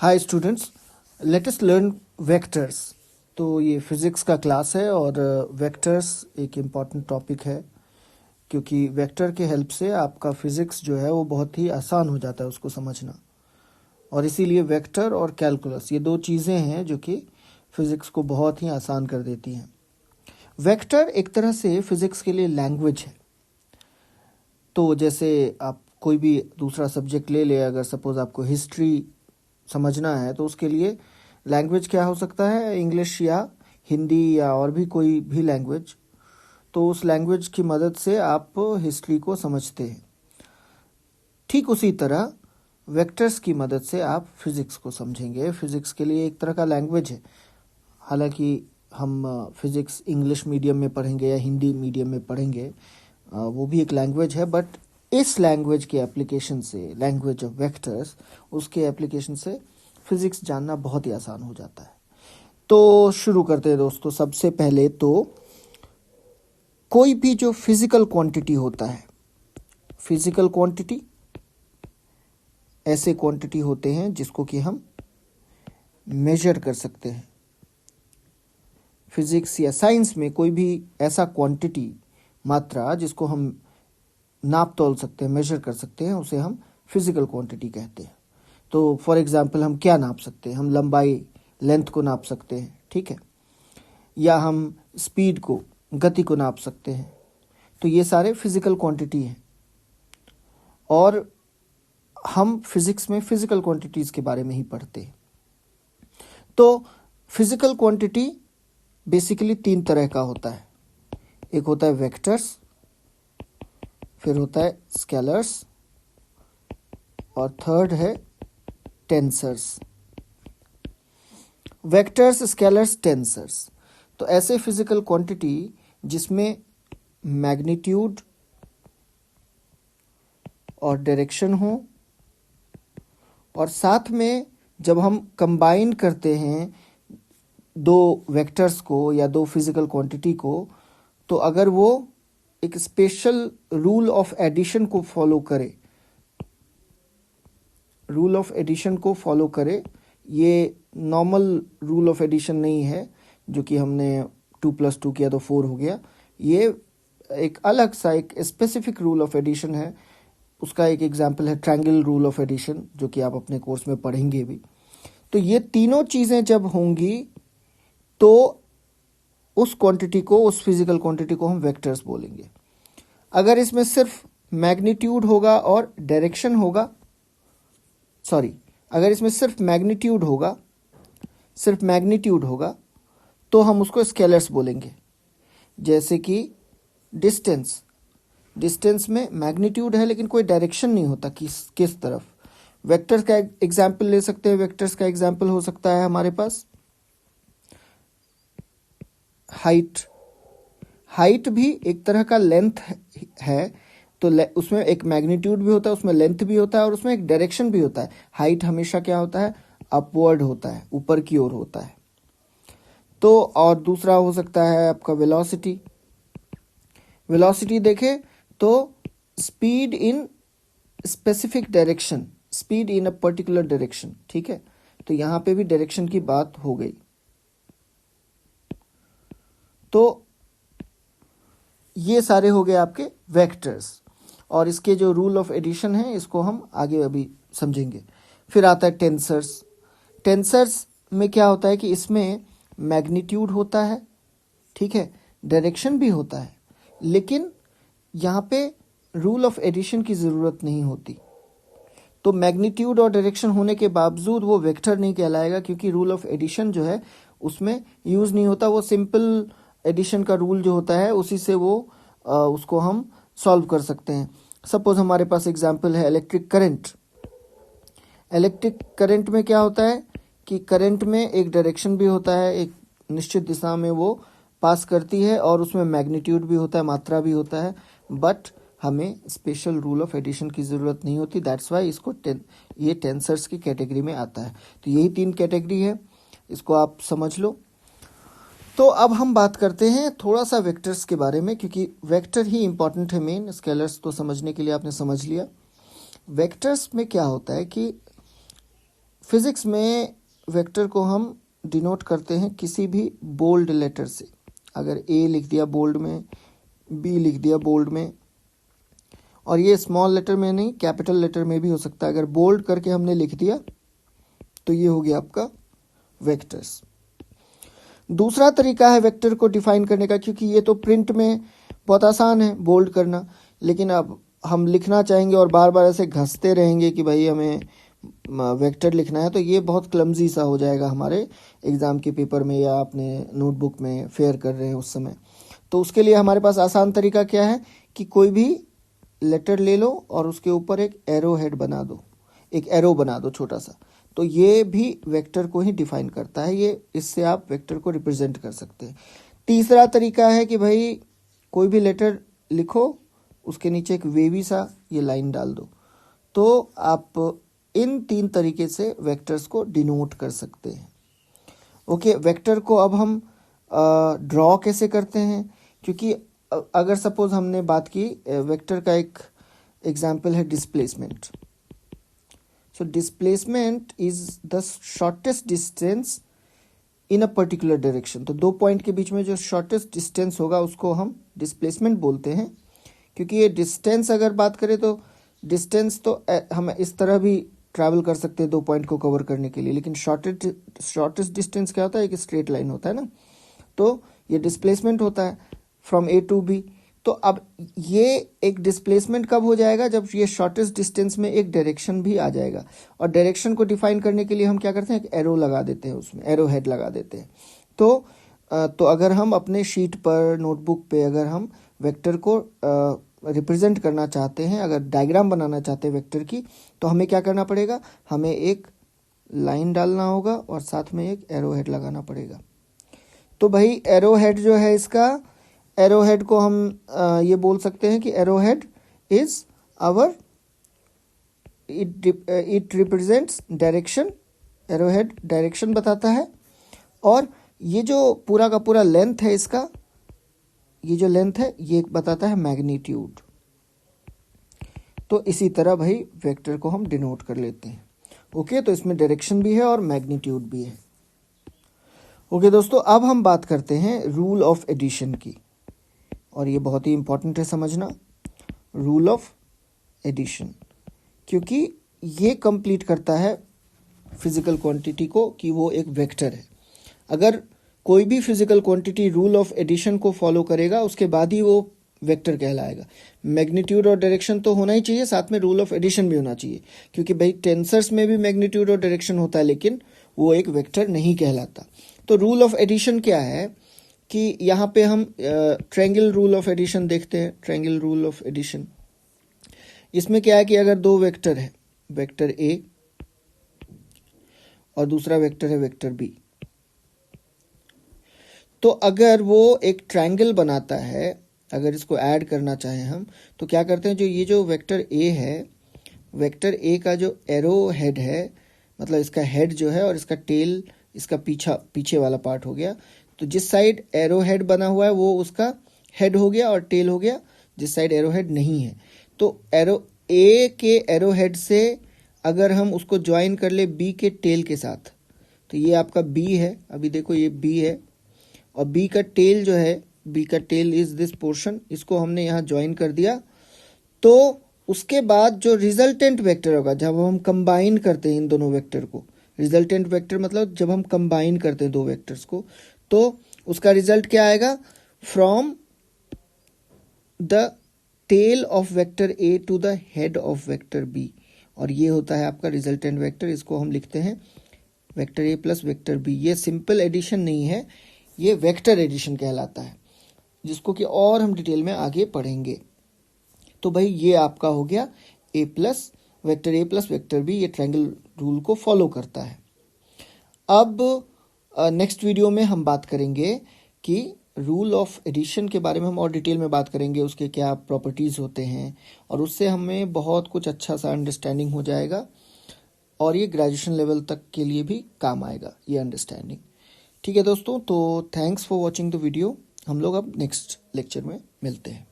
Hi students, let us learn vectors. तो ये physics का क्लास है और वेक्टर्स एक इम्पॉर्टेंट टॉपिक है क्योंकि वेक्टर के हेल्प से आपका फिज़िक्स जो है वो बहुत ही आसान हो जाता है उसको समझना। और इसीलिए वेक्टर और कैलकुलस ये दो चीज़ें हैं जो कि फ़िज़िक्स को बहुत ही आसान कर देती हैं। वेक्टर एक तरह से फ़िज़िक्स के लिए लैंग्वेज है। तो जैसे आप कोई भी दूसरा सब्जेक्ट ले ले, अगर सपोज़ आपको हिस्ट्री समझना है तो उसके लिए लैंग्वेज क्या हो सकता है, इंग्लिश या हिंदी या और भी कोई भी लैंग्वेज। तो उस लैंग्वेज की मदद से आप हिस्ट्री को समझते हैं। ठीक उसी तरह वेक्टर्स की मदद से आप फिज़िक्स को समझेंगे। फिज़िक्स के लिए एक तरह का लैंग्वेज है। हालांकि हम फिज़िक्स इंग्लिश मीडियम में पढ़ेंगे या हिंदी मीडियम में पढ़ेंगे, वो भी एक लैंग्वेज है, बट इस लैंग्वेज के एप्लीकेशन से, लैंग्वेज ऑफ वेक्टर्स, उसके एप्लीकेशन से फिज़िक्स जानना बहुत ही आसान हो जाता है। तो शुरू करते हैं दोस्तों। सबसे पहले तो कोई भी जो फिज़िकल क्वांटिटी होता है, फिज़िकल क्वांटिटी ऐसे क्वांटिटी होते हैं जिसको कि हम मेजर कर सकते हैं। फिज़िक्स या साइंस में कोई भी ऐसा क्वांटिटी, मात्रा जिसको हम नाप तोल सकते हैं, मेजर कर सकते हैं, उसे हम फिज़िकल क्वांटिटी कहते हैं। तो फॉर एग्जांपल हम क्या नाप सकते हैं? हम लंबाई, लेंथ को नाप सकते हैं, ठीक है, या हम स्पीड को, गति को नाप सकते हैं। तो ये सारे फिज़िकल क्वांटिटी हैं और हम फिज़िक्स में फिज़िकल क्वांटिटीज़ के बारे में ही पढ़ते हैं। तो फिज़िकल क्वांटिटी बेसिकली तीन तरह का होता है। एक होता है वेक्टर्स, फिर होता है स्केलर्स और थर्ड है टेंसर्स। Vectors, scalars, tensors. तो ऐसे फिजिकल क्वांटिटी जिसमें मैग्नीट्यूड और डायरेक्शन हो, और साथ में जब हम कंबाइन करते हैं दो वेक्टर्स को या दो फिजिकल क्वांटिटी को, तो अगर वो एक स्पेशल रूल ऑफ एडिशन को फॉलो करे, रूल ऑफ एडिशन को फॉलो करे, ये नॉर्मल रूल ऑफ एडिशन नहीं है जो कि हमने 2 + 2 किया तो 4 हो गया। ये एक अलग सा एक स्पेसिफिक रूल ऑफ एडिशन है। उसका एक एग्जांपल है ट्रायंगल रूल ऑफ एडिशन, जो कि आप अपने कोर्स में पढ़ेंगे भी। तो ये तीनों चीज़ें जब होंगी तो उस क्वांटिटी को, उस फिजिकल क्वांटिटी को हम वेक्टर्स बोलेंगे। अगर इसमें सिर्फ मैग्नीट्यूड होगा और डायरेक्शन होगा, अगर इसमें सिर्फ मैग्नीट्यूड होगा तो हम उसको स्केलर्स बोलेंगे। जैसे कि डिस्टेंस में मैग्नीट्यूड है लेकिन कोई डायरेक्शन नहीं होता किस तरफ। वेक्टर्स का एग्जाम्पल ले सकते हैं। वेक्टर्स का एग्जाम्पल हो सकता है हमारे पास हाइट भी एक तरह का लेंथ है। तो उसमें एक मैग्नीट्यूड भी होता है, उसमें लेंथ भी होता है और उसमें एक डायरेक्शन भी होता है। हाइट हमेशा क्या होता है? अपवर्ड होता है, ऊपर की ओर होता है। तो और दूसरा हो सकता है आपका वेलोसिटी देखें तो speed in specific direction, speed in a particular direction, ठीक है। तो यहां पे भी डायरेक्शन की बात हो गई। तो ये सारे हो गए आपके वेक्टर्स, और इसके जो रूल ऑफ एडिशन है इसको हम आगे अभी समझेंगे। फिर आता है टेंसर्स में क्या होता है कि इसमें मैग्नीट्यूड होता है, ठीक है, डायरेक्शन भी होता है, लेकिन यहाँ पे रूल ऑफ एडिशन की ज़रूरत नहीं होती। तो मैग्नीट्यूड और डायरेक्शन होने के बावजूद वो वेक्टर नहीं कहलाएगा, क्योंकि रूल ऑफ एडिशन जो है उसमें यूज़ नहीं होता। वो सिंपल एडिशन का रूल जो होता है उसी से वो उसको हम सॉल्व कर सकते हैं। सपोज हमारे पास एग्जांपल है इलेक्ट्रिक करंट में क्या होता है कि करंट में एक डायरेक्शन भी होता है, एक निश्चित दिशा में वो पास करती है, और उसमें मैग्नीट्यूड भी होता है, मात्रा भी होता है, बट हमें स्पेशल रूल ऑफ एडिशन की ज़रूरत नहीं होती। दैट्स वाई इसको ये टेंसर्स की कैटेगरी में आता है। तो यही 3 कैटेगरी है, इसको आप समझ लो। तो अब हम बात करते हैं थोड़ा सा वेक्टर्स के बारे में, क्योंकि वेक्टर ही इंपॉर्टेंट है मेन। स्केलर्स तो समझने के लिए आपने समझ लिया। वेक्टर्स में क्या होता है कि फिजिक्स में वेक्टर को हम डिनोट करते हैं किसी भी बोल्ड लेटर से। अगर ए लिख दिया बोल्ड में, बी लिख दिया बोल्ड में, और ये स्मॉल लेटर में नहीं कैपिटल लेटर में भी हो सकता है। अगर बोल्ड करके हमने लिख दिया तो ये हो गया आपका वेक्टर्स। दूसरा तरीका है वेक्टर को डिफाइन करने का, क्योंकि ये तो प्रिंट में बहुत आसान है बोल्ड करना, लेकिन अब हम लिखना चाहेंगे और बार बार ऐसे घसते रहेंगे कि भाई हमें वेक्टर लिखना है, तो ये बहुत क्लमजी सा हो जाएगा हमारे एग्ज़ाम के पेपर में या अपने नोटबुक में फेयर कर रहे हैं उस समय। तो उसके लिए हमारे पास आसान तरीका क्या है कि कोई भी लेटर ले लो और उसके ऊपर एक एरो हेड बना दो, एक एरो बना दो छोटा सा। तो ये भी वेक्टर को ही डिफाइन करता है, ये इससे आप वेक्टर को रिप्रेजेंट कर सकते हैं। तीसरा तरीका है कि भाई कोई भी लेटर लिखो, उसके नीचे एक वेवी सा ये लाइन डाल दो। तो आप इन 3 तरीके से वेक्टर्स को डिनोट कर सकते हैं। ओके, वेक्टर को अब हम ड्रॉ कैसे करते हैं, क्योंकि अगर सपोज हमने बात की वेक्टर का एक एग्जाम्पल है displacement. So displacement is the shortest distance in a particular direction. तो 2 पॉइंट के बीच में जो शॉर्टेस्ट डिस्टेंस होगा उसको हम डिस्प्लेसमेंट बोलते हैं। क्योंकि ये डिस्टेंस अगर बात करें तो डिस्टेंस तो हम इस तरह भी ट्रैवल कर सकते हैं 2 पॉइंट को कवर करने के लिए, लेकिन शॉर्टेस्ट डिस्टेंस क्या होता है, एक स्ट्रेट लाइन होता है ना। तो ये डिस्प्लेसमेंट होता है फ्रॉम ए टू बी। तो अब ये एक डिस्प्लेसमेंट कब हो जाएगा, जब ये शॉर्टेस्ट डिस्टेंस में एक डायरेक्शन भी आ जाएगा। और डायरेक्शन को डिफाइन करने के लिए हम क्या करते हैं, एक एरो लगा देते हैं, उसमें एरो हेड लगा देते हैं। तो अगर हम अपने शीट पर नोटबुक पे अगर हम वेक्टर को रिप्रेजेंट करना चाहते हैं, अगर डायग्राम बनाना चाहते हैं वेक्टर की, तो हमें क्या करना पड़ेगा, हमें एक लाइन डालना होगा और साथ में एक एरो हेड लगाना पड़ेगा। तो भाई एरो हेड जो है, इसका एरो हेड को हम ये बोल सकते हैं कि arrow head is our, it represents direction. Arrow head direction बताता है। और ये जो पूरा का पूरा लेंथ है इसका, ये जो लेंथ है ये बताता है मैग्नीट्यूड। तो इसी तरह भाई वेक्टर को हम डिनोट कर लेते हैं। ओके, तो इसमें डायरेक्शन भी है और मैग्नीट्यूड भी है। ओके दोस्तों, अब हम बात करते हैं रूल ऑफ एडिशन की, और ये बहुत ही इंपॉर्टेंट है समझना, रूल ऑफ एडिशन, क्योंकि ये कंप्लीट करता है फिजिकल क्वांटिटी को कि वो एक वेक्टर है। अगर कोई भी physical quantity rule of addition को फॉलो करेगा उसके बाद ही वो वेक्टर कहलाएगा। मैग्नीट्यूड और डायरेक्शन तो होना ही चाहिए, साथ में रूल ऑफ एडिशन भी होना चाहिए, क्योंकि भाई टेंसर्स में भी मैग्नीट्यूड और डायरेक्शन होता है, लेकिन वो एक वेक्टर नहीं कहलाता। तो रूल ऑफ एडिशन क्या है कि यहाँ पे हम ट्रायंगल रूल ऑफ एडिशन देखते हैं। ट्रायंगल रूल ऑफ एडिशन, इसमें क्या है कि अगर 2 वेक्टर है, वेक्टर ए और दूसरा वेक्टर है वेक्टर बी, तो अगर वो एक ट्रायंगल बनाता है, अगर इसको ऐड करना चाहें हम, तो क्या करते हैं, जो ये जो वेक्टर ए है, वेक्टर ए का जो एरो हेड है, मतलब इसका हेड जो है और इसका टेल, इसका पीछे वाला पार्ट हो गया। तो जिस साइड एरो हेड बना हुआ है वो उसका हेड हो गया और टेल हो गया, जिस साइड एरो हेड नहीं है। तो एरो ए के एरो हेड से अगर हम उसको ज्वाइन कर ले बी के टेल के साथ, तो ये आपका बी है। अभी देखो ये बी है, और बी का टेल जो है, बी का टेल इज दिस पोर्शन, इसको हमने यहाँ ज्वाइन कर दिया। तो उसके बाद जो रिजल्टेंट वेक्टर होगा, जब हम कंबाइन करते हैं इन दोनों वेक्टर को, रिजल्टेंट वेक्टर मतलब जब हम कंबाइन करते हैं 2 वेक्टर्स को, तो उसका रिजल्ट क्या आएगा, from the tail of vector A to the head of vector B, और ये होता है आपका रिजल्टेंट वेक्टर। इसको हम लिखते हैं vector A plus vector B. ये सिंपल एडिशन नहीं है, ये वेक्टर एडिशन कहलाता है, जिसको कि और हम डिटेल में आगे पढ़ेंगे। तो भाई ये आपका हो गया ए प्लस वेक्टर बी, ये ट्रायंगल रूल को फॉलो करता है। अब नेक्स्ट वीडियो में हम बात करेंगे कि रूल ऑफ एडिशन के बारे में हम और डिटेल में बात करेंगे, उसके क्या प्रॉपर्टीज़ होते हैं, और उससे हमें बहुत कुछ अच्छा सा अंडरस्टैंडिंग हो जाएगा, और ये ग्रेजुएशन लेवल तक के लिए भी काम आएगा ये अंडरस्टैंडिंग। ठीक है दोस्तों, तो thanks for watching the video. हम लोग अब नेक्स्ट लेक्चर में मिलते हैं।